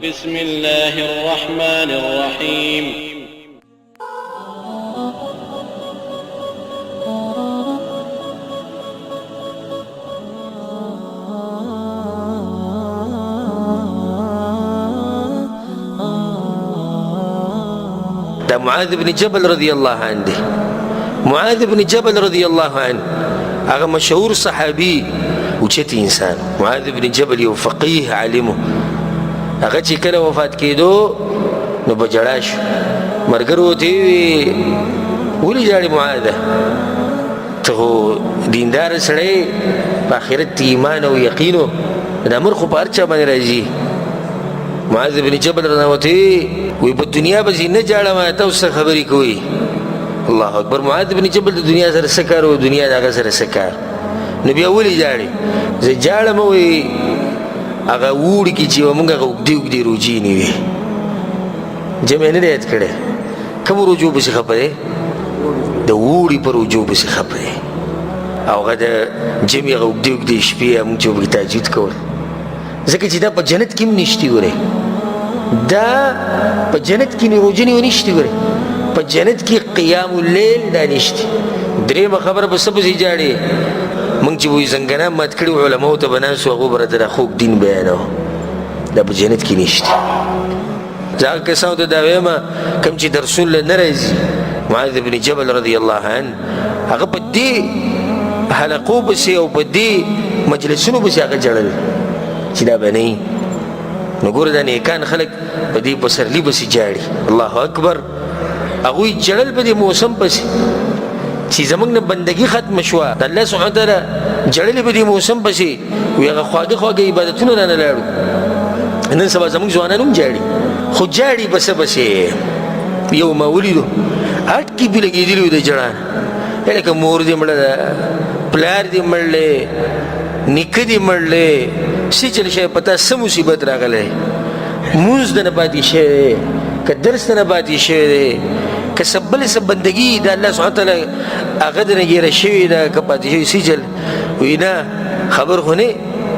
بسم الله الرحمن الرحيم دا معاذ بن جبل رضي الله عنه معاذ بن جبل رضي الله عنه هغه مشهور صحابي وچت انسان معاذ بن جبل یو فقيه عالمه هغه چې کله وفات کېدو نو بجړا شو مرګرو ته ولې جاړي معاذ ته دیندار سړی په آخرت ایمان او یقین د امر خو په هر چا باندې راځي معاذ بن جبل رضی وی په دنیا به نه جاړم تاسو خبرې کوي الله اکبر معاذ بن جبل د دنیا سره سکار او دنیا دغه سره سکار نبی اولی جاړي زه جاړم وی هغه وړي کی چې موږ وګدي روجي نیوي جمع نه یاد کړي کوم روجو به خبره د وړي پر روجو به خبره او غدا جمع وګدي شپې موږ چې وګ تاجید کول ځکه چې دا په جنت کې نشتی وره دا په جنت کې نه روجنی ونشتی وره په جنت کې قیام الليل دا نشتی درېمه خبره به سبزي جاړي مونږ چې وې څنګه مات کړي علماء ته بناسو هغه برته خو دین بیانو دا په جنت کې نشته ځکه کسانو ته دا ویما کوم چې در رسول الله ناراضي معاذ بن جبل رضی الله عنه هغه په دې حلقو بس او په دې مجلسونو بس هغه جړل چې دا بنئ نو ګور دا نیکان خلک په دې پسرلی بس جاړي الله اکبر هغه جړل په دې موسم پس چې زمونږ نه بندگی ختم شوه د الله سبحانه وتعالی جړلې په دې موسم پسې وي هغه خواږه عبادتونه رانه لاړو نن سبا زمونږ ځوانان هم جاړي خو جاړي بس یو ما ولیدو اټکي به لګېدلي د جړان لکه مور دې مړه ده پلار دې مړلې نیکه دې مړلې څه چل شی پته څه مصیبت راغلی مونځ د نه پاتې شوی که درس د نه پاتې شوی که سبل سب بندگی د الله سبحانه وتعالی هغه د نګیره شوی ده که پاتې شوی سجل وینا خبر خو نه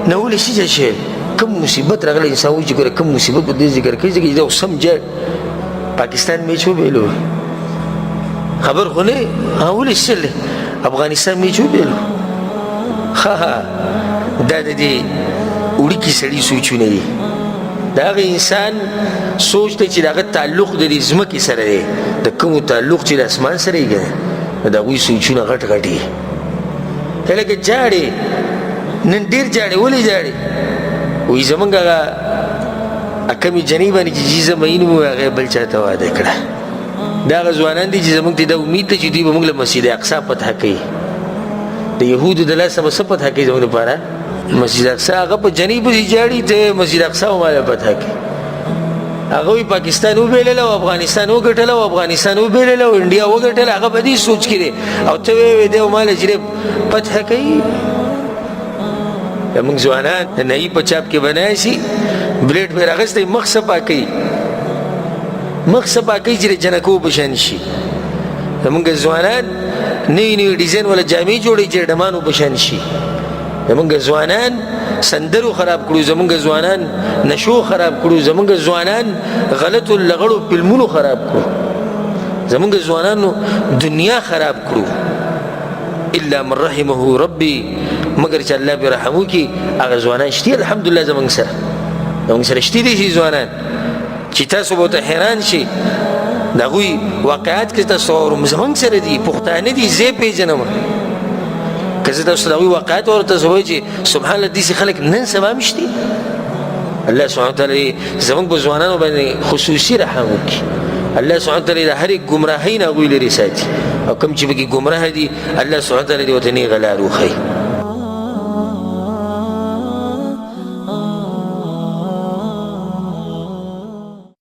ولې سجل شي کوم مصیبت راغلی انسان وایي چې ګوره کوم مصیبت په دې ذکر کوي ځکه دا سمجه پاکستان میچ وبېلو خبر خو نه ولې سجل افغانستان میچ وبېلو دا د دې وړوکي سړي سوچونه دي دا هغه انسان سوچ دی چې دغه تعلق د دې ځمکې سره دی د کوم تعلق چې د اسمان سره یې کنه د هغوی سوچونه غټ دي لکه جاړې نن ډېر جاړې ولې جاړې وایي زمونږ هغه کمې جنۍ باندې چې جیزه مین وو هغه بل چاته واده کړه دا هغه ځوانان دي چې زمونږ ته دا امید ده چې دوی به موږ له مسجد اقصی فتح کوي د یهودو د لاسه به څه فتح کوي زموږ لپاره مسجد اقصی هغه په جنۍ پسې جاړي ته مسجد اقصی وماله فتح کوي هغه پاکستان وبېلله او افغانستان وګټله او افغانستان وبېلله او انډیا وګټله هغه په دې سوچ کې دی او ته وایې دی وماله چې فتح کوي زموږ ځوانان د نهي په چاپ کې بنای شي بلیډ پرې راغستی مخ صفا کوي چې د جنکو په شان شي زموږ ځوانان نوي ډیزاین والا جامې جوړوي چې ډمانو په شان شي زمونږ ځوانان سندرو خراب کړو زمونږ ځوانان نشو خراب کړو زمونږ ځوانان غلطو لغړو فلمونو خراب کړو زمونږ ځوانانو دنیا خراب کړو الا من رحمه ربي مگر چې الله به رحم وکړي هغه ځوانان شتي الحمدلله زمونږ سره شتي دي شي ځوانان چې تاسو به ته حیران شي د هغوی واقعات کې تاسو زمونږ سره دي پښتانه دي زه پیژنم که زه تاسو د هغوی واقعات ورته وایي چې سبحان الله داسې خلک نن سبا هم شتي الله سبحانه وتعالی زمونږ په ځوانانو باندې خصوصي رحم وکړي الله سبحانه وتعالی د هرې ګمراهۍ نه هغوی لرې ساتي او کوم چې پکې ګمراه دي الله سبحانه وتعالی دې ورته نیغه لار وښیي